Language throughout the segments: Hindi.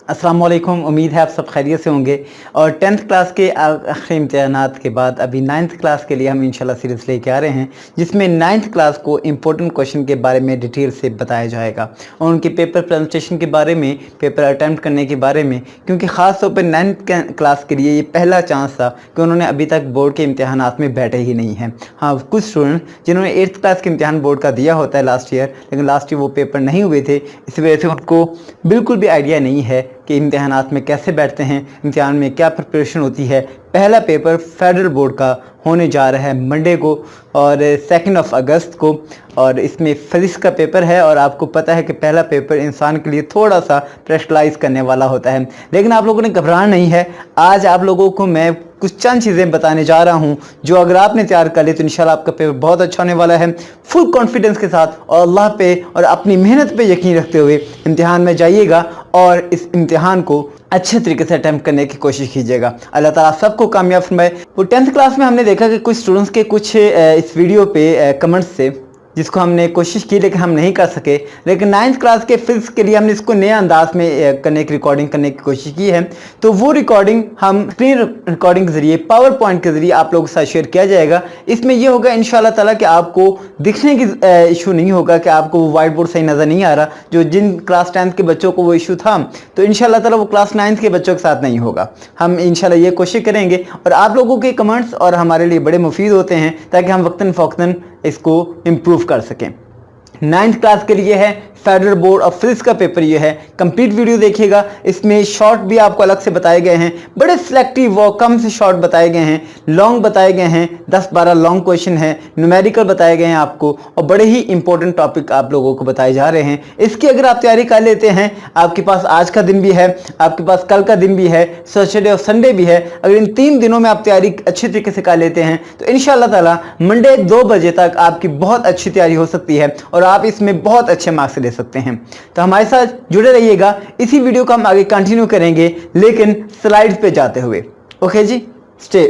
अस्सलाम वालेकुम। उम्मीद है आप सब खैरियत से होंगे और 10th क्लास के आखिरी इम्तिहानात के बाद अभी 9th क्लास के लिए हम इंशाल्लाह सीरीज़ लेके आ रहे हैं, जिसमें 9th क्लास को इम्पोर्टेंट क्वेश्चन के बारे में डिटेल से बताया जाएगा और उनके पेपर प्रेजेंटेशन के बारे में, पेपर अटैम्प्ट करने के बारे में, क्योंकि ख़ास तौर पर 9th क्लास के लिए ये पहला चांस था कि उन्होंने अभी तक बोर्ड के इम्तिहानात में बैठे ही नहीं हैं। हाँ, कुछ स्टूडेंट जिन्होंने 8th क्लास के इम्तिहान बोर्ड का दिया होता है लास्ट ईयर, लेकिन लास्ट ईयर वो पेपर नहीं हुए थे, इस वजह से उनको बिल्कुल भी आइडिया नहीं है कि इम्तिहानात में कैसे बैठते हैं, इम्तिहान में क्या प्रिपरेशन होती है। पहला पेपर फेडरल बोर्ड का होने जा रहा है मंडे को और 2 अगस्त को, और इसमें फिजिक्स का पेपर है। और आपको पता है कि पहला पेपर इंसान के लिए थोड़ा सा प्रेशराइज करने वाला होता है, लेकिन आप लोगों ने घबराना नहीं है। आज आप लोगों को मैं कुछ चंद चीज़ें बताने जा रहा हूं जो अगर आपने तैयार कर ली तो इंशाल्लाह आपका पेपर बहुत अच्छा होने वाला है। फुल कॉन्फिडेंस के साथ और अल्लाह पे और अपनी मेहनत पे यकीन रखते हुए इम्तिहान में जाइएगा और इस इम्तिहान को अच्छे तरीके से अटैम्प्ट करने की कोशिश कीजिएगा। अल्लाह ताला सबको कामयाब फरमाए। वो 10th क्लास में हमने देखा कि कुछ स्टूडेंट्स के कुछ इस वीडियो पे कमेंट्स से, जिसको हमने कोशिश की लेकिन हम नहीं कर सके, लेकिन 9th क्लास के फिजिक्स के लिए हमने इसको नए अंदाज में करने की रिकॉर्डिंग करने की कोशिश की है। तो वो रिकॉर्डिंग हम स्क्रीन रिकॉर्डिंग के ज़रिए, पावर पॉइंट के ज़रिए आप लोगों के साथ शेयर किया जाएगा। इसमें यह होगा इंशाल्लाह ताला कि आपको दिखने की इशू नहीं होगा कि आपको वो वाइट बोर्ड सही नज़र नहीं आ रहा। जो जिन क्लास 10th के बच्चों को वो इशू था, तो इंशाल्लाह ताला वो क्लास 9th के बच्चों के साथ नहीं होगा। हम इंशाल्लाह ये कोशिश करेंगे और आप लोगों के कमेंट्स और हमारे लिए बड़े मुफीद होते हैं ताकि हम वक्तन फ़ौक्तन इसको इम्प्रूव कर सकें। 9th क्लास के लिए है फेडरल बोर्ड और फिजिक्स का पेपर ये है। कंप्लीट वीडियो देखिएगा, इसमें शॉर्ट भी आपको अलग से बताए गए हैं, बड़े सिलेक्टिव और कम से शॉर्ट बताए गए हैं, लॉन्ग बताए गए हैं, 10-12 लॉन्ग क्वेश्चन हैं, न्यूमेरिकल बताए गए हैं आपको, और बड़े ही इंपॉर्टेंट टॉपिक आप लोगों को बताए जा रहे हैं। इसकी अगर आप तैयारी कर लेते हैं, आपके पास आज का दिन भी है, आपके पास कल का दिन भी है, सैटरडे और संडे भी है। अगर इन 3 दिनों में आप तैयारी अच्छी तरीके से कर लेते हैं तो इंशाल्लाह ताला मंडे 2 बजे तक आपकी बहुत अच्छी तैयारी हो सकती है और आप इसमें बहुत अच्छे मार्क्स ले सकते हैं। तो हमारे साथ जुड़े रहिएगा। इसी वीडियो को हम आगे कंटिन्यू करेंगे, लेकिन स्लाइड्स पे जाते हुए। ओके जी, स्टे।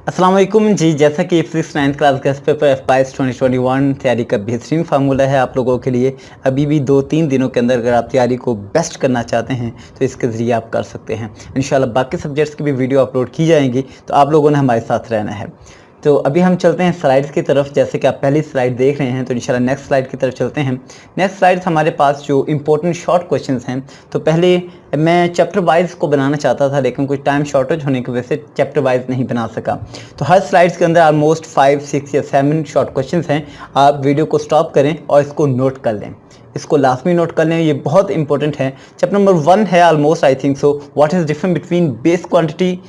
अस्सलाम वालेकुम जी। जैसा कि physics 9th class guest paper F22 2021 तैयारी का बेहतरीन फार्मूला है आप लोगों के लिए। अभी भी 2-3 दिनों के अंदर अगर आप तैयारी को बेस्ट करना चाहते हैं तो इसके ज़रिए आप कर सकते हैं। इंशाल्लाह बाकी सब्जेक्ट्स की भी वीडियो अपलोड की जाएंगी, तो आप लोगों ने हमारे साथ रहना है। तो अभी हम चलते हैं स्लाइड्स की तरफ। जैसे कि आप पहली स्लाइड देख रहे हैं, तो इंशाल्लाह नेक्स्ट स्लाइड की तरफ चलते हैं। नेक्स्ट स्लाइड्स हमारे पास जो इंपॉर्टेंट शॉर्ट क्वेश्चंस हैं, तो पहले मैं चैप्टर वाइज को बनाना चाहता था, लेकिन कुछ टाइम शॉर्टेज होने की वजह से चैप्टर वाइज नहीं बना सका। तो हर स्लाइड्स के अंदर ऑलमोस्ट 5, 6 या 7 शॉर्ट क्वेश्चंस हैं। आप वीडियो को स्टॉप करें और इसको नोट कर लें, इसको लाजमी नोट कर लें, ये बहुत इंपॉर्टेंट है। चैप्टर नंबर 1 है almost, I think so, what is difference between base quantity,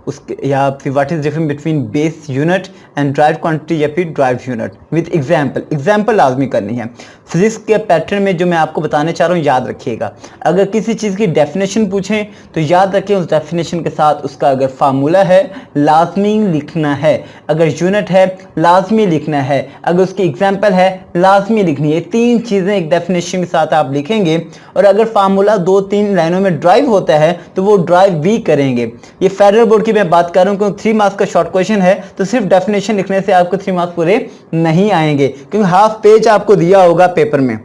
उसके या फिर what is difference between base unit and drive quantity या फिर ड्राइव यूनिट विद एग्जाम्पल लाजमी करनी है। फिजिक्स के पैटर्न में जो मैं आपको बताने चाह रहा हूँ, याद रखिएगा। अगर किसी चीज़ की डेफिनेशन पूछें तो याद रखें उस डेफिनेशन के साथ उसका अगर फार्मूला है लाजमी लिखना है, अगर यूनिट है लाजमी लिखना है, अगर उसकी एग्जाम्पल है लाजमी लिखनी है। 3 चीज़ें एक डेफिनेशन के साथ आप लिखेंगे, और अगर फार्मूला 2-3 लाइनों में ड्राइव होता है तो वो ड्राइव भी करेंगे। ये फेडरल बोर्ड की मैं बात कर रहा हूँ क्योंकि 3 मार्क्स का शॉर्ट क्वेश्चन है, तो सिर्फ डेफिनेशन लिखने से आपको 3 मार्क्स पूरे नहीं आएंगे, क्योंकि हाफ पेज आपको दिया होगा पेपर में,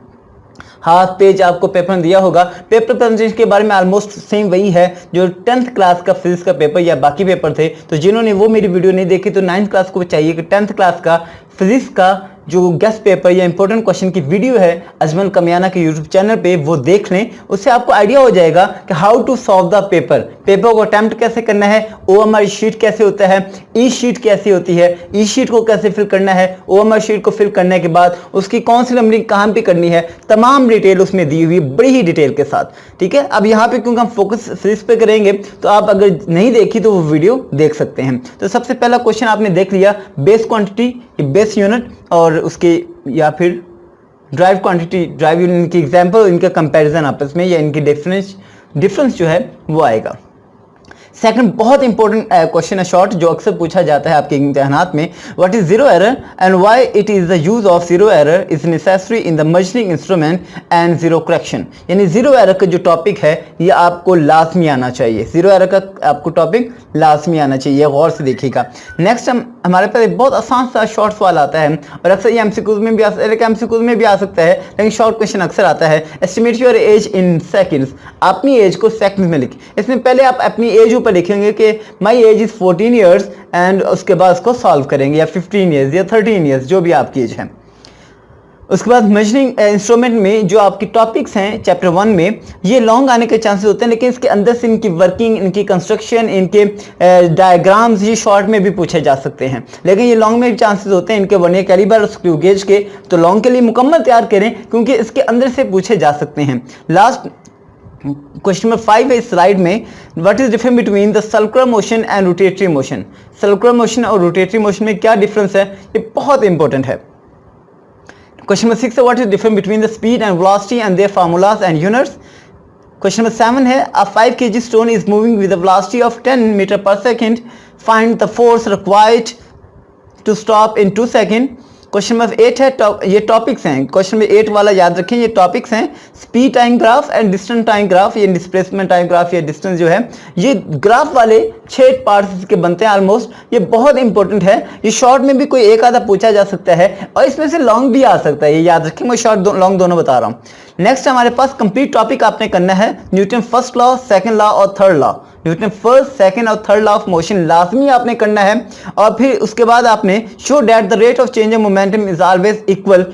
हाफ पेज आपको पेपर में दिया होगा। पेपर प्रेजेंटेशन के बारे में ऑलमोस्ट सेम वही है जो 10th क्लास का फिजिक्स का पेपर या बाकी पेपर थे। तो जिन्होंने वो मेरी वीडियो नहीं देखी, तो 9th क्लास को चाहिए कि 10th क्लास का फिजिक्स का जो गेस्ट पेपर या इंपॉर्टेंट क्वेश्चन की वीडियो है अजमल कमियाना के यूट्यूब चैनल पे, वो देख लें। उससे आपको आइडिया हो जाएगा कि how to solve the paper को अटैम्प्ट कैसे करना है, OMR शीट कैसे होता है, ई शीट कैसी होती है, ई शीट को कैसे फिल करना है, OMR शीट को फिल करने के बाद उसकी कौन सी नंबरिंग कहाँ पे करनी है, तमाम डिटेल उसमें दी हुई बड़ी ही डिटेल के साथ। ठीक है, अब यहाँ पे क्योंकि हम फोकस फिजिक्स पे करेंगे, तो आप अगर नहीं देखी तो वो वीडियो देख सकते हैं। तो सबसे पहला क्वेश्चन आपने देख लिया, बेस क्वांटिटी, बेस यूनिट और उसके या फिर ड्राइव क्वांटिटी, ड्राइव यूनिट, इनकी एग्जांपल, इनका कंपैरिजन आपस में या इनकी डिफरेंस जो है वो आएगा। सेकंड बहुत इंपॉर्टेंट क्वेश्चन है शॉर्ट, जो अक्सर पूछा जाता है आपके इम्तिहानात में। What is zero error and why it is the use of zero error is necessary in the measuring instrument and zero correction. यानी जीरो एरर का जो टॉपिक है ये आपको लाजमी आना चाहिए, जीरो एरर का आपको टॉपिक लाजमी आना चाहिए, गौर से देखिएगा। नेक्स्ट हमारे पास एक बहुत आसान सा शॉर्ट सवाल आता है और अक्सर ये एमसीक्यूज में भी आ सकता है, लेकिन शॉर्ट क्वेश्चन अक्सर आता है। Estimate your age in seconds, अपनी एज को सेकंड्स में लिखें। इसमें पहले आप अपनी एज ऊपर लिखेंगे कि my age is 14 years and उसके बाद उसको सॉल्व करेंगे, या 15 ईयर्स या 13 ईयर्स, जो भी आपकी एज है। उसके बाद मेजरिंग इंस्ट्रूमेंट में जो आपकी टॉपिक्स हैं चैप्टर 1 में, ये लॉन्ग आने के चांसेस होते हैं, लेकिन इसके अंदर से इनकी वर्किंग, इनकी कंस्ट्रक्शन, इनके डायग्राम्स ये शॉर्ट में भी पूछे जा सकते हैं, लेकिन ये लॉन्ग में भी चांसेस होते हैं इनके वर्नियर कैलिबर और स्क्रू गेज के। तो लॉन्ग के लिए मुकम्मल तैयार करें क्योंकि इसके अंदर से पूछे जा सकते हैं। लास्ट क्वेश्चन नंबर 5 है इस स्लाइड में, what is difference between the circular motion and rotatory motion. Circular motion और रोटेटरी मोशन में क्या डिफरेंस है, ये बहुत इंपॉर्टेंट है। Question number 6 है what is difference between the speed and velocity and their formulas and units. Question number 7 है a 5 kg stone is moving with a velocity of 10 meter per second. Find the force required to stop in 2 seconds. Question number 8 है ये टॉपिक्स हैं, क्वेश्चन नंबर 8 वाला याद रखें, ये टॉपिक्स हैं speed time graph and distance time graph. ये डिस्प्लेसमेंट टाइम ग्राफ या डिस्टेंस जो है, ये ग्राफ वाले 6 पार्ट्स के बनते हैं ऑलमोस्ट। ये बहुत इंपॉर्टेंट है, ये शॉर्ट में भी कोई एक आधा पूछा जा सकता है और इसमें से लॉन्ग भी आ सकता है, ये याद रखें। मैं शॉर्ट लॉन्ग दोनों बता रहा हूँ। नेक्स्ट हमारे पास कंप्लीट टॉपिक आपने करना है Newton first law, second law और third law. Newton first, second और थर्ड लॉ ऑफ मोशन लाजमी आपने करना है, और फिर उसके बाद आपने show that the rate of change of momentum is always equal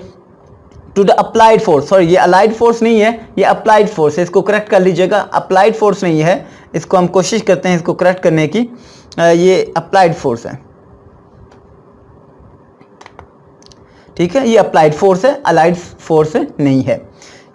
to the applied force. Sorry, ये अलाइड फोर्स नहीं है, ये अप्लाइड फोर्स है, इसको करेक्ट कर लीजिएगा। अप्लाइड फोर्स नहीं है, इसको हम कोशिश करते हैं इसको करेक्ट करने की, ये अप्लाइड फोर्स है, ठीक है, ये अप्लाइड फोर्स है, अलाइड फोर्स नहीं है।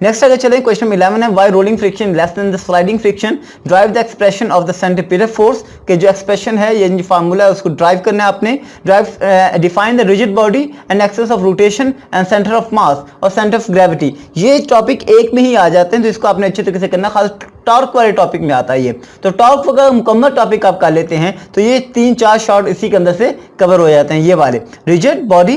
नेक्स्ट अगर चलें क्वेश्चन 11 है why rolling friction less than the sliding friction, derive the expression of the centripetal force के जो एक्सप्रेशन है, ये फार्मूला है उसको ड्राइव करना है आपने। Derive define the rigid body and axis of rotation and centre of mass और सेंटर ऑफ ग्रेविटी। ये टॉपिक एक में ही आ जाते हैं, तो इसको आपने अच्छे तरीके से करना, खास टॉर्क वाले टॉपिक में आता है ये। तो टॉर्क का मुकम्मल टॉपिक आप कर लेते हैं तो ये 3-4 शॉर्ट इसी के अंदर से कवर हो जाते हैं, ये वाले rigid body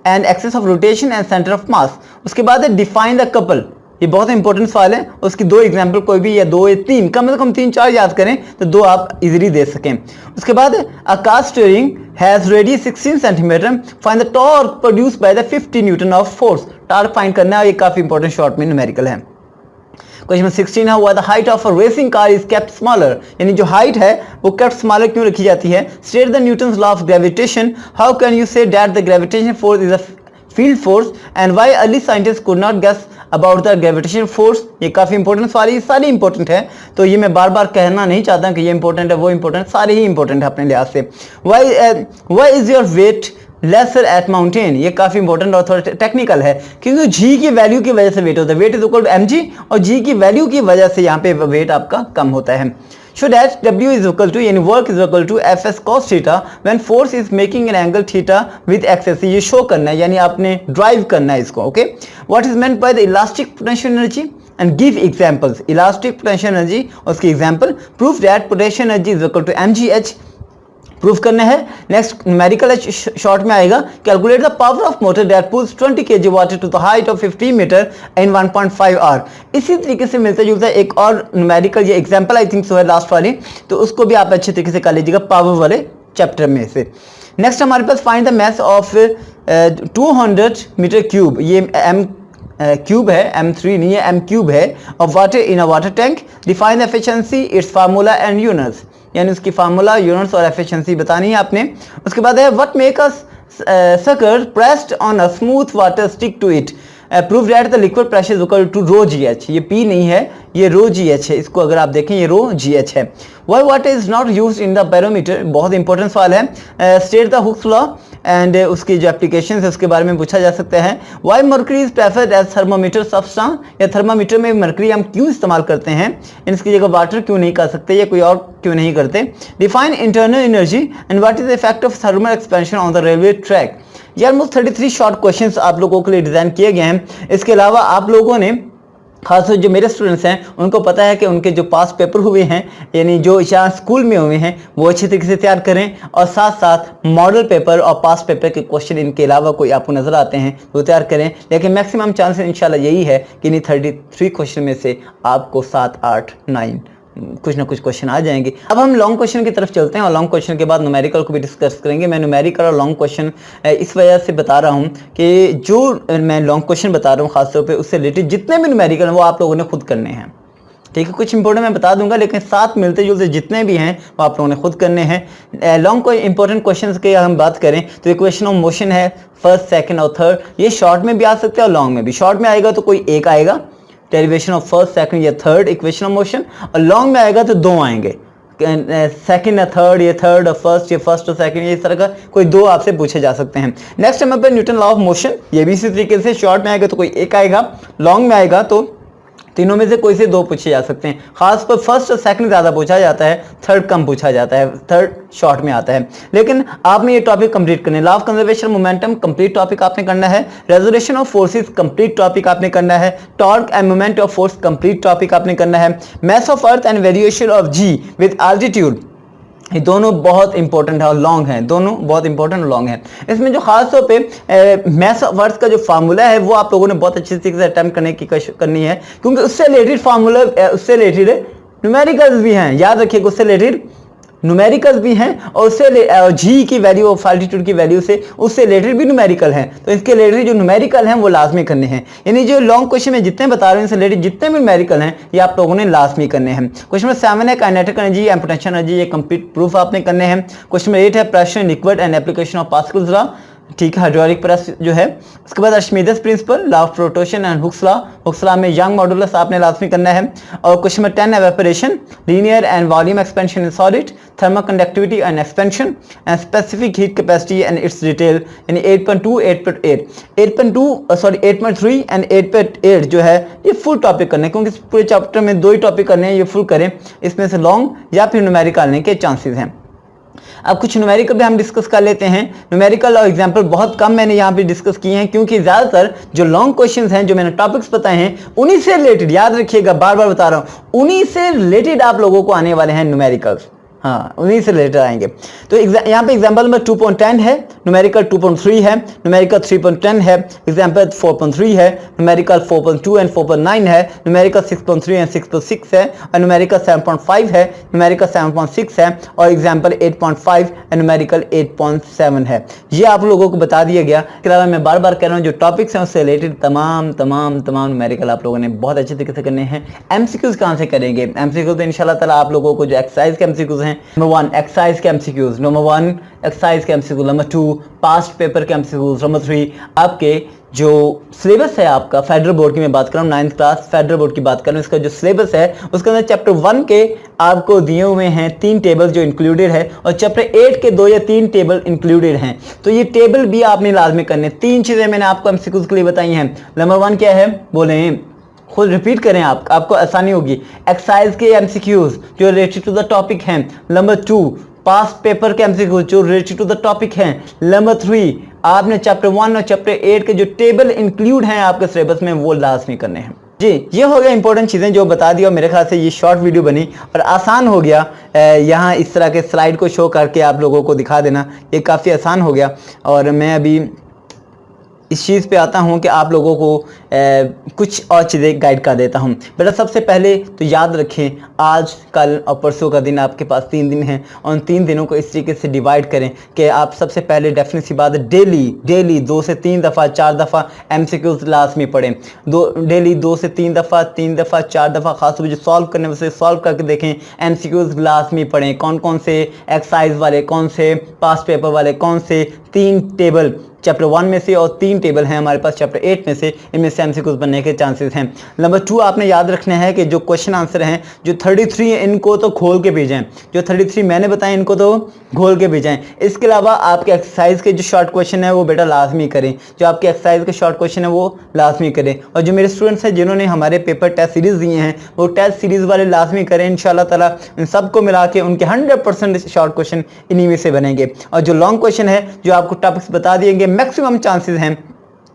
and axis of rotation and centre of mass. उसके बाद है डिफाइन द कपल, ये बहुत इंपॉर्टेंट सवाल है, उसकी 2 एग्जाम्पल कोई भी, या 2 या 3, कम से कम 3-4 याद करें तो 2 आप इजीली दे सकें। उसके बाद a car steering has radius 16 cm, find the torque produced by the 50 Newton of force। Torque find करना है, ये काफी इंपॉर्टेंट शॉर्ट में न्यूमेरिकल है। क्वेश्चन 16 है why the height of a racing car is kept smaller, यानी जो हाइट है वो केप्ट स्मॉलर क्यों रखी जाती है। State the Newton's law of gravitation, how can you say that the gravitation force is a field force and why early scientist could not guess about the gravitation force. ये काफी इंपॉर्टेंट सवाल है, ये सारे इंपॉर्टेंट है, तो ये मैं बार बार कहना नहीं चाहता कि ये इंपॉर्टेंट है वो इंपॉर्टेंट, सारे ही इंपॉर्टेंट है अपने लिहाज से। Why is your weight lesser at mountain, ये काफी इंपॉर्टेंट और थोड़ा टेक्निकल है, क्योंकि जी की वैल्यू की वजह से वेट होता है, weight is equal to mg, और जी की वैल्यू की वजह से यहाँ पे वेट आपका कम होता है। So that W is equal to, यानी work is equal to Fs cos theta when force is making an angle theta with axis, ये शो करना है, यानी आपने ड्राइव करना है इसको। Okay, what is meant by the elastic potential energy and give examples। elastic potential energy और उसकी example, prove that potential energy is equal to mgh, proof करना है। नेक्स्ट न्यूमेरिकल शॉर्ट में आएगा calculate the power of motor that pulls 20 kg water to the height of 50 metre in 1.5 hour. इसी तरीके से मिलता जुलता एक और न्यूमेरिकल, ये एग्जांपल आई थिंक सो है लास्ट वाली, तो उसको भी आप अच्छे तरीके से कर लीजिएगा पावर वाले चैप्टर में से। नेक्स्ट हमारे पास find the mass of 200 metre cube, ये m क्यूब है, m3 नहीं है, m क्यूब है, of water in a water tank. Define the efficiency, its formula and units, यानी उसकी फार्मूला, यूनिट्स और एफिशिएंसी बतानी है आपने। उसके बाद है what make a sucker pressed on a smooth water stick to it, prove that the liquid pressure is equal to rho g h, ये पी नहीं है, ये रो जी एच है, इसको अगर आप देखें ये रो जी एच है। Y water is not use in the barometer, बहुत इंपॉर्टेंट सवाल है। State the Hooke's law and उसकी जो एप्लीकेशन है उसके बारे में पूछा जा सकता है। Why mercury is preferred as thermometer substance, या थर्मामीटर में मर्करी हम क्यों इस्तेमाल करते हैं, इसकी जगह वाटर क्यों नहीं कर सकते या कोई और क्यों नहीं करते। Define internal energy and what is the effect of thermal expansion on the railway track. ये ऑलमोस्ट 33 शॉर्ट क्वेश्चंस आप लोगों के लिए डिजाइन किए गए हैं। इसके अलावा आप लोगों ने खासतौर जो मेरे स्टूडेंट्स हैं उनको पता है कि उनके जो पास पेपर हुए हैं, यानी जो यहाँ स्कूल में हुए हैं, वो अच्छे तरीके से तैयार करें, और साथ साथ मॉडल पेपर और पास पेपर के क्वेश्चन इनके अलावा कोई आपको नज़र आते हैं वो तैयार करें। लेकिन मैक्सिमम चांसेस इंशाल्लाह यही है कि इन 33 क्वेश्चन में से आपको 7, 8, 9 कुछ ना कुछ क्वेश्चन आ जाएंगे। अब हम लॉन्ग क्वेश्चन की तरफ चलते हैं और लॉन्ग क्वेश्चन के बाद न्यूमेरिकल को भी डिस्कस करेंगे। मैं न्यूमेरिकल और लॉन्ग क्वेश्चन इस वजह से बता रहा हूं कि जो मैं लॉन्ग क्वेश्चन बता रहा हूं खासतौर पे उससे रिलेटेड जितने भी न्यूमेरिकल हैं वो आप लोगों ने खुद करने हैं, ठीक है। कुछ इंपॉर्टेंट मैं बता दूंगा, लेकिन साथ मिलते जुलते जितने भी हैं वो आप लोगों ने खुद करने हैं। लॉन्ग कोई इंपॉर्टेंट क्वेश्चंस की हम बात करें तो इक्वेशन ऑफ मोशन है, फर्स्ट, सेकंड और थर्ड, ये शॉर्ट में भी आ सकते हैं और लॉन्ग में भी। शॉर्ट में आएगा तो कोई एक आएगा, डेरिवेशन ऑफ फर्स्ट, सेकंड या थर्ड इक्वेशन ऑफ मोशन, और लॉन्ग में आएगा तो 2 आएंगे, सेकंड या थर्ड, ये थर्ड और फर्स्ट, ये फर्स्ट और सेकंड, ये इस तरह का कोई 2 आपसे पूछे जा सकते हैं। नेक्स्ट हमारे पे न्यूटन लॉ ऑफ मोशन, ये भी इसी तरीके से शॉर्ट में आएगा तो कोई एक आएगा, लॉन्ग में आएगा तो तीनों में से कोई से 2 पूछे जा सकते हैं। खासकर फर्स्ट और सेकंड ज़्यादा पूछा जाता है, थर्ड कम पूछा जाता है, थर्ड शॉर्ट में आता है। लेकिन आपने ये टॉपिक कंप्लीट करने, law of conservation momentum complete topic आपने करना है, resolution of forces complete topic आपने करना है, torque and moment of force complete topic आपने करना है, mass of earth and variation of g with altitude, ये दोनों बहुत इंपॉर्टेंट है और लॉन्ग है, दोनों बहुत इंपॉर्टेंट और लॉन्ग है। इसमें जो खास तौर पे मास ऑफ अर्थ का जो फार्मूला है वो आप लोगों ने बहुत अच्छे तरीके से अटेम्प्ट करने की कोशिश करनी है, क्योंकि उससे रिलेटेड फार्मूला, उससे रिलेटेड न्यूमेरिकल्स भी हैं, याद रखिएगा, उससे रिलेटेड न्यूमेरिकल्स भी हैं, और उससे जी की वैल्यू ऑफ एल्टीट्यूड की वैल्यू से उससे रिलेटेड भी न्यूमेरिकल हैं। तो इसके रिलेटेड जो न्यूमेरिकल हैं वो लाजमी करने हैं, यानी जो लॉन्ग क्वेश्चन में जितने बता रहे हैं इनसे रिलेटेड जितने भी न्यूमेरिकल हैं ये आप लोगों ने लाजमी करने हैं। क्वेश्चन नंबर 7 है kinetic energy and potential energy, ये कंप्लीट प्रूफ आपने करने हैं। क्वेश्चन नंबर 8 है pressure in liquid and application of Pascal's law, ठीक है, हाइड्रोलिक प्रेस जो है। उसके बाद Archimedes principle, law of rotation and Hooke's law, Hooke's law में यंग मॉडुलस आपने लाजमी करना है। और question number 10 evaporation, linear and volume expansion in solid, thermal conductivity and expansion and specific heat capacity and it's detail, यानी 8.2, 8.3 एंड 8.8 जो है ये फुल टॉपिक करने हैं, क्योंकि इस पूरे चैप्टर में 2 ही टॉपिक करने हैं, ये फुल करें, इसमें से लॉन्ग या फिर न्यूमेरिकल आने के चांसेस हैं। अब कुछ न्यूमेरिकल भी हम डिस्कस कर लेते हैं। न्यूमेरिकल और एग्जांपल बहुत कम मैंने यहाँ पे डिस्कस किए हैं, क्योंकि ज़्यादातर जो लॉन्ग क्वेश्चंस हैं जो मैंने टॉपिक्स बताए हैं उन्हीं से रिलेटेड, याद रखिएगा, बार बार बता रहा हूँ, उन्हीं से रिलेटेड आप लोगों को आने वाले हैं न्यूमेरिकल्स, हाँ उन्हीं से रिलेटेड आएंगे। तो यहाँ पे एग्जाम्पल नंबर 2.10 है, न्यूमेरिकल 2.3 है, न्यूमेरिकल 3.10 है, एग्जाम्पल 4.3 है, न्यूमेरिकल 4.2 एंड 4.9 है, न्यूमेरिकल 6.3 एंड 6.6 है, और न्यूमेरिकल 7.5 है, न्यूमेरिकल 7.6 है, और एग्जाम्पल 8.5 एंड न्यूमेरिकल 8.7 है। ये आप लोगों को बता दिया गया। इसके अलावा मैं बार बार कह रहा हूँ जो टॉपिक्स हैं उससे रिलेटेड तमाम न्यूमेरिकल आप लोगों ने बहुत अच्छे तरीके से करने हैं। एमसीक्यूज कहाँ से करेंगे? एमसीक्यूज तो इंशाल्लाह ताला आप लोगों को जो एक्सरसाइज के एमसीक्यूज हैं, नंबर 1 एक्सरसाइज के एमसीक्यूज, नंबर 1 एक्सरसाइज के एमसीक्यूज, नंबर 2 पास्ट पेपर के एमसीक्यूज, नंबर 3 आपके जो सिलेबस है आपका फेडरल बोर्ड की मैं बात कर रहा हूँ, 9th क्लास फेडरल बोर्ड की बात कर रहा हूँ, इसका जो सिलेबस है उसके अंदर चैप्टर 1 के आपको दिए हुए हैं 3 टेबल जो इंक्लूडेड है, और चैप्टर 8 के 2 या 3 टेबल इंक्लूडेड हैं। तो ये टेबल भी आपने लाजमी करने। 3 चीजें मैंने आपको एमसीक्यूज के लिए बताई हैं। नंबर 1 क्या है बोले, खुद रिपीट करें, आपको आसानी होगी। एक्सरसाइज के एमसीक्यूज जो रिलेटेड टू द टॉपिक हैं। नंबर 2 पास्ट पेपर के एमसीक्यूज जो रिलेटेड टू द टॉपिक हैं। नंबर 3 आपने चैप्टर 1 और चैप्टर 8 के जो टेबल इंक्लूड हैं आपके सिलेबस में वो लाजमी करने हैं। जी ये हो गया इंपॉर्टेंट चीज़ें जो बता दिया। मेरे ख्याल से ये शॉर्ट वीडियो बनी और आसान हो गया। यहाँ इस तरह के स्लाइड को शो करके आप लोगों को दिखा देना ये काफ़ी आसान हो गया। और मैं अभी इस चीज़ पे आता हूँ कि आप लोगों को कुछ और चीज़ें गाइड कर देता हूँ। बेटा सबसे पहले तो याद रखें आज कल और परसों का दिन आपके पास 3 दिन हैं, और उन 3 दिनों को इस तरीके से डिवाइड करें कि आप सबसे पहले डेफिनेट सी बात है डेली 2 से 3 दफ़ा 4 दफ़ा MCQs लाजमी पढ़ें। डेली 2 से 3 दफ़ा 4 दफ़ा खासतौर पर जो सॉल्व करने वैसे सॉल्व करके देखें। MCQs लाजमी पढ़ें, कौन कौन से एक्सरसाइज वाले, कौन से पास्ट पेपर वाले, कौन से 3 टेबल चैप्टर 1 में से और 3 टेबल हैं हमारे पास चैप्टर 8 में से, इनमें से MCQs बनने के चांसेस हैं। नंबर 2 आपने याद रखना है कि जो क्वेश्चन आंसर हैं जो 33 हैं इनको तो खोल के भेजें, जो 33 मैंने बताए इनको तो खोल के भेजें। इसके अलावा आपके एक्सरसाइज के जो शॉर्ट क्वेश्चन है वो बेटा लाजमी करें, जो आपके एक्सरसाइज के शॉर्ट क्वेश्चन है वो लाजमी करें। और जो मेरे स्टूडेंट्स हैं जिन्होंने हमारे पेपर टेस्ट सीरीज़ दिए हैं वो टेस्ट सीरीज़ वाले लाजमी करें। इंशाल्लाह ताला इन सबको मिला के उनके 100% शॉर्ट क्वेश्चन इन्हीं में से बनेंगे। और जो लॉन्ग क्वेश्चन है जो आपको टॉपिक्स बता दिएंगे मैक्सिमम चांसेस हैं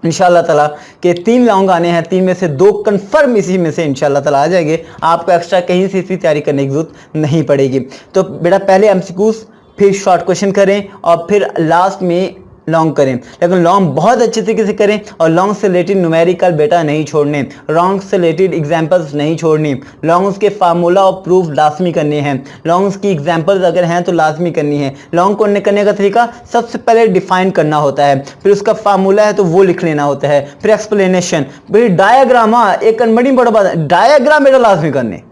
इंशाल्लाह ताला के 3 लॉन्ग आने हैं, 3 में से 2 कन्फर्म इसी में से इंशाल्लाह ताला आ जाएंगे। आपको एक्स्ट्रा कहीं से इसी तैयारी करने की ज़रूरत नहीं पड़ेगी। तो बेटा पहले एमसीक्यूज़, फिर शॉर्ट क्वेश्चन करें और फिर लास्ट में लॉन्ग करें, लेकिन लॉन्ग बहुत अच्छे तरीके से करें और लॉन्ग से रिलेटेड न्यूमेरिकल बेटा नहीं छोड़ने, लॉन्ग से रिलेटेड एग्जांपल्स नहीं छोड़नी, लॉन्ग्स के फार्मूला और प्रूफ लाजमी करने हैं, लॉन्ग्स की एग्जांपल्स अगर हैं तो लाजमी करनी है। लॉन्ग करने का तरीका सबसे पहले डिफाइन करना होता है, फिर उसका फार्मूला है तो वो लिख लेना होता है, फिर एक्सप्लेनेशन, फिर डायग्राम। हाँ, एक बड़ी बड़ी बात, डायग्राम बेटा लाजमी करने।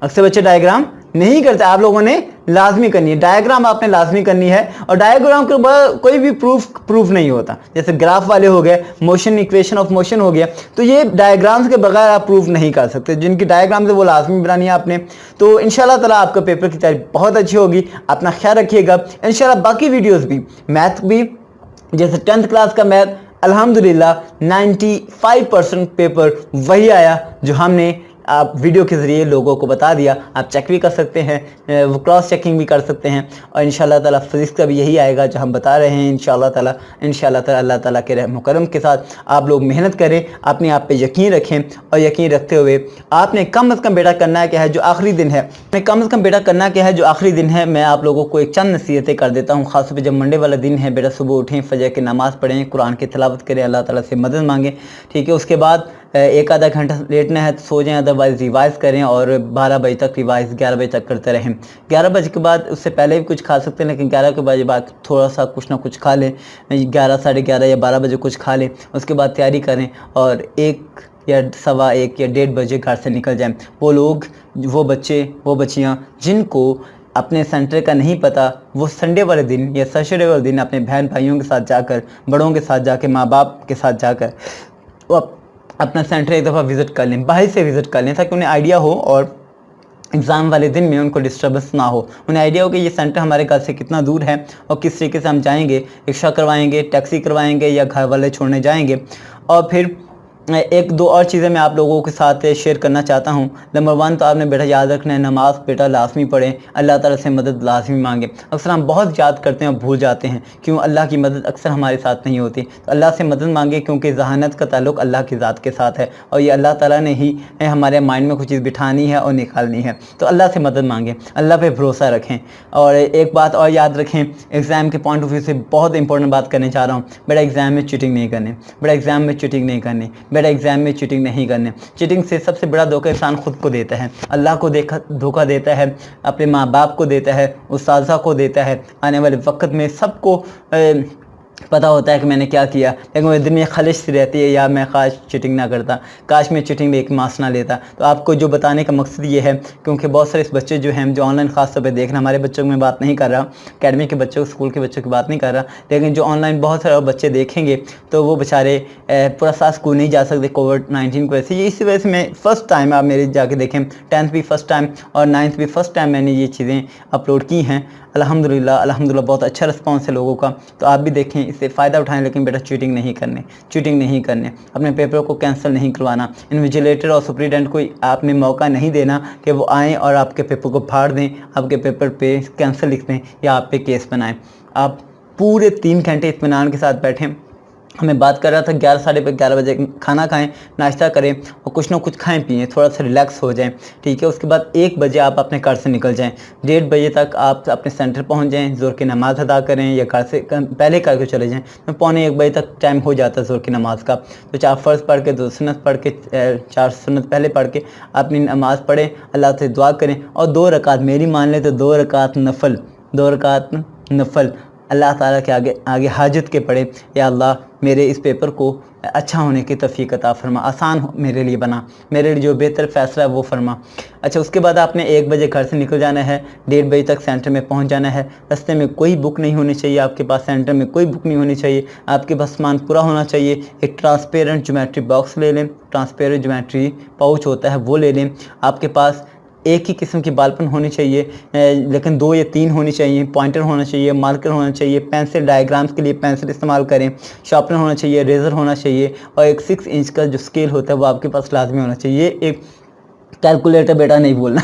अक्सर बच्चे डायग्राम नहीं करते, आप लोगों ने लाजमी करनी है, डायग्राम आपने लाजमी करनी है। और डायग्राम के बाद कोई भी प्रूफ नहीं होता, जैसे ग्राफ वाले हो गए, मोशन, इक्वेशन ऑफ मोशन हो गया, तो ये डायग्राम्स के बगैर आप प्रूफ नहीं कर सकते। जिनकी डायग्राम है वो लाजमी बनानी है आपने। तो इंशाल्लाह ताला आपका पेपर की तैयारी बहुत अच्छी होगी। अपना ख्याल रखिएगा। इंशाल्लाह बाकी वीडियोज़ भी, मैथ भी, जैसे 10th क्लास का मैथ अल्हम्दुलिल्लाह 95% पेपर वही आया जो हमने आप वीडियो के ज़रिए लोगों को बता दिया। आप चेक भी कर सकते हैं, वो क्रॉस चेकिंग भी कर सकते हैं। और इंशाल्लाह ताला फिज़िक्स का भी यही आएगा जो हम बता रहे हैं। इंशाल्लाह ताला अल्लाह ताला के रहम करम के साथ आप लोग मेहनत करें, अपने आप पे यकीन रखें और यकीन रखते हुए आपने कम अज़ कम बेटा करना क्या है जो आखिरी दिन है, कम अज़ कम बेटा करना क्या है जो आखिरी दिन है। मैं आप लोगों को एक चंद नसीहतें कर देता हूँ। ख़ास तौर पर जब मंडे वाला दिन है बेटा, सुबह उठें, फजर की नमाज़ पढ़ें, कुरान की तिलावत करें, अल्लाह ताला से मदद मांगें, ठीक है। उसके बाद एक आधा घंटा लेटना है तो सो जाएं, अदरवाइज़ रिवाइज़ करें और 12 बजे तक रिवाइज़ 11 बजे तक करते रहें। 11 बजे के बाद उससे पहले भी कुछ खा सकते हैं, लेकिन 11 के बजे बाद थोड़ा सा कुछ ना कुछ खा लें, 11, साढ़े 11 या 12 बजे कुछ खा लें। उसके बाद तैयारी करें और 1 या 1:15 या 1:30 बजे घर से निकल जाएँ। वो लोग, वो बच्चे, वो बच्चियाँ जिनको अपने सेंटर का नहीं पता, वो संडे वाले दिन या सैटरडे वाले दिन अपने बहन भाइयों के साथ जाकर, बड़ों के साथ जाकर, माँ बाप के साथ जाकर वो अपना सेंटर एक दफ़ा विज़िट कर लें, बाहर से विज़िट कर लें, ताकि उन्हें आइडिया हो और एग्ज़ाम वाले दिन में उनको डिस्टर्बेंस ना हो। उन्हें आइडिया हो कि ये सेंटर हमारे घर से कितना दूर है और किस तरीके से हम जाएंगे, रिक्शा करवाएंगे, टैक्सी करवाएंगे या घर वाले छोड़ने जाएंगे। और फिर 1-2 और चीज़ें मैं आप लोगों के साथ शेयर करना चाहता हूँ। नंबर 1 तो आपने बेटा याद रखना है, नमाज़ बेटा लाजमी पढ़ें, अल्लाह ताला से मदद लाजमी मांगें। अक्सर हम बहुत याद करते हैं और भूल जाते हैं, क्यों? अल्लाह की मदद अक्सर हमारे साथ नहीं होती। तो अल्लाह से मदद मांगें, क्योंकि ज़हानत का ताल्लुक़ अल्लाह की ज़ात के साथ है और ये अल्लाह ताला ने ही हमारे माइंड में कुछ चीज़ बिठानी है और निकालनी है। तो अल्लाह से मदद मांगें, अल्लाह पे भरोसा रखें। और एक बात और याद रखें, एग्ज़ाम के पॉइंट ऑफ व्यू से बहुत इंपॉर्टेंट बात करने चाह रहा हूँ। बेटा एग्ज़ाम में चीटिंग नहीं करनी, बेटा एग्ज़ाम में चीटिंग नहीं करनी, बेटा एग्ज़ाम में चीटिंग नहीं करने। चीटिंग से सबसे बड़ा धोखा इंसान खुद को देता है, अल्लाह को धोखा देता है, अपने माँ बाप को देता है, उस्ताज़ा को देता है। आने वाले वक्त में सबको पता होता है कि मैंने क्या किया, लेकिन वो दिन में खलिश सी रहती है, या मैं काश चीटिंग ना करता, काश मैं चीटिंग में एक मार्क्स ना लेता। तो आपको जो बताने का मकसद ये है, क्योंकि बहुत सारे इस बच्चे जो हैं जो ऑनलाइन ख़ास तौर पे देखना, हमारे बच्चों की मैं बात नहीं कर रहा, अकेडमी के बच्चों, स्कूल के बच्चों की बात नहीं कर रहा, लेकिन जो ऑनलाइन बहुत सारे बच्चे देखेंगे तो वो बेचारे पूरा साल स्कूल नहीं जा सकते कोविड-19 की वजह से। इसी वजह से मैं फ़र्स्ट टाइम, आप मेरे जाके देखें, 10th भी फ़र्स्ट टाइम और 9th भी फ़र्स्ट टाइम मैंने ये चीज़ें अपलोड की हैं। अल्हम्दुलिल्लाह बहुत अच्छा रिस्पॉन्स है लोगों का। तो आप भी देखें, इससे फ़ायदा उठाएं, लेकिन बेटा चीटिंग नहीं करने, अपने पेपर को कैंसिल नहीं करवाना। इन्विजिलेटर और सुपरिटेंडेंट को आपने मौका नहीं देना कि वो आएँ और आपके पेपर को फाड़ दें, आपके पेपर पे कैंसिल लिख दें या आप पे केस बनाएं। आप पूरे 3 घंटे इत्मीनान के साथ बैठें। हमें बात कर रहा था 11, साढ़े 11 बजे खाना खाएं, नाश्ता करें और कुछ ना कुछ खाएं पिएं, थोड़ा सा रिलैक्स हो जाएं, ठीक है। उसके बाद 1 बजे आप अपने घर से निकल जाएं, 1:30 बजे तक आप अपने सेंटर पहुंच जाएं, ज़ोर की नमाज़ अदा करें या घर से पहले करके चले जाएं। तो पौने 1 बजे तक टाइम हो जाता है ज़ोर की नमाज़ का। तो 4 फ़र्ज़ पढ़ के, 2 सुन्नत पढ़ के, 4 सुन्नत पहले पढ़ के अपनी नमाज़ पढ़ें, अल्लाह से दुआ करें और 2 रकात मेरी मान लें तो 2 रकात नफल अल्लाह ताला के आगे हाजत के पढ़े, या अल्लाह मेरे इस पेपर को अच्छा होने की तौफीक अता फरमा, आसान मेरे लिए बना, मेरे लिए जो बेहतर फ़ैसला है वो फरमा। अच्छा, उसके बाद आपने 1 बजे घर से निकल जाना है, 1:30 बजे तक सेंटर में पहुंच जाना है। रास्ते में कोई बुक नहीं होनी चाहिए आपके पास, सेंटर में कोई बुक नहीं होनी चाहिए, आपके पास सामान पूरा होना चाहिए। एक ट्रांसपेरेंट ज्योमेट्री बॉक्स ले लें, ट्रांसपेरेंट ज्योमेट्री पाउच होता है वो ले लें। आपके पास एक ही किस्म की बालपन होनी चाहिए, लेकिन 2 या 3 होनी चाहिए। पॉइंटर होना चाहिए, मार्कर होना चाहिए, पेंसिल, डायग्राम्स के लिए पेंसिल इस्तेमाल करें, शार्पनर होना चाहिए, रेज़र होना चाहिए और एक 6 इंच का जो स्केल होता है वो आपके पास लाजमी होना चाहिए। एक कैलकुलेटर बेटा नहीं भूलना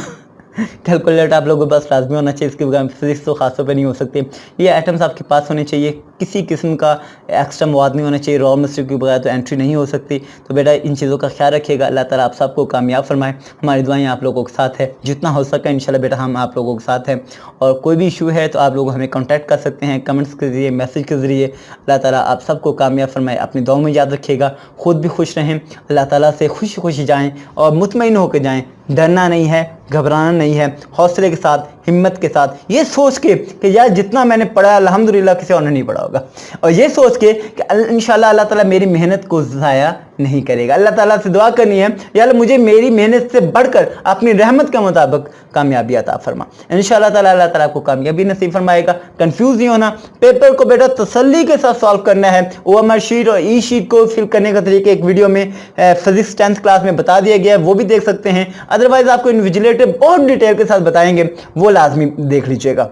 कैलकुलेटर आप लोगों के पास लाजमी होना चाहिए, इसके बगैर फिजिक्स तो खास तौर पर नहीं हो सकती। ये आइटम्स आपके पास होने चाहिए, किसी किस्म का एक्स्ट्रा मवाद नहीं होना चाहिए, रॉ मटेरियल के बगैर तो एंट्री नहीं हो सकती। तो बेटा इन चीज़ों का ख्याल रखिएगा। अल्लाह ताला आप सबको कामयाब फरमाए। हमारी दुआएं आप लोगों के साथ है, जितना हो सके इंशाल्लाह बेटा हम आप लोगों के साथ हैं। और कोई भी इशू है तो आप लोग हमें कॉन्टैक्ट कर सकते हैं कमेंट्स के ज़रिए, मैसेज के ज़रिए। अल्लाह ताला आप सबको कामयाब फरमाए। अपनी दुआओं में याद रखिएगा, ख़ुद भी खुश रहें, अल्लाह ताला से खुशी खुशी जाएँ और मुतमईन होकर जाएँ। डरना नहीं है, घबराना नहीं है, हौसले के साथ, हिम्मत के साथ, ये सोच के कि यार जितना मैंने पढ़ा अल्हम्दुलिल्लाह किसी और ने नहीं पढ़ा होगा, और ये सोच के कि इंशाल्लाह अल्लाह ताला मेरी मेहनत को ज़ाया नहीं करेगा। अल्लाह ताला से दुआ करनी है, या अल्लाह मुझे मेरी मेहनत से बढ़कर अपनी रहमत के मुताबिक कामयाबी अता फरमा। इंशाल्लाह ताला अल्लाह ताला को कामयाबी नसीब फरमाएगा। कंफ्यूज नहीं होना, पेपर को बेटा तसल्ली के साथ सॉल्व करना है। OMR शीट और ई शीट को फिल करने का तरीका एक वीडियो में फिजिक्स 10th क्लास में बता दिया गया है, वो भी देख सकते हैं। अदरवाइज आपको इन्विजिलेटर बहुत डिटेल के साथ बताएंगे, वो लाजमी देख लीजिएगा।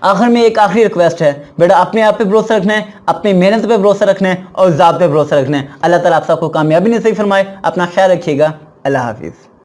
आखिर में एक आखिरी रिक्वेस्ट है, बेटा अपने आप पे भरोसा रखना है, अपनी मेहनत पे भरोसा रखना है और ज़ात पे भरोसा रखना है। अल्लाह ताला आप सबको कामयाबी नसीब फरमाए। अपना ख्याल रखिएगा। अल्लाह हाफिज़।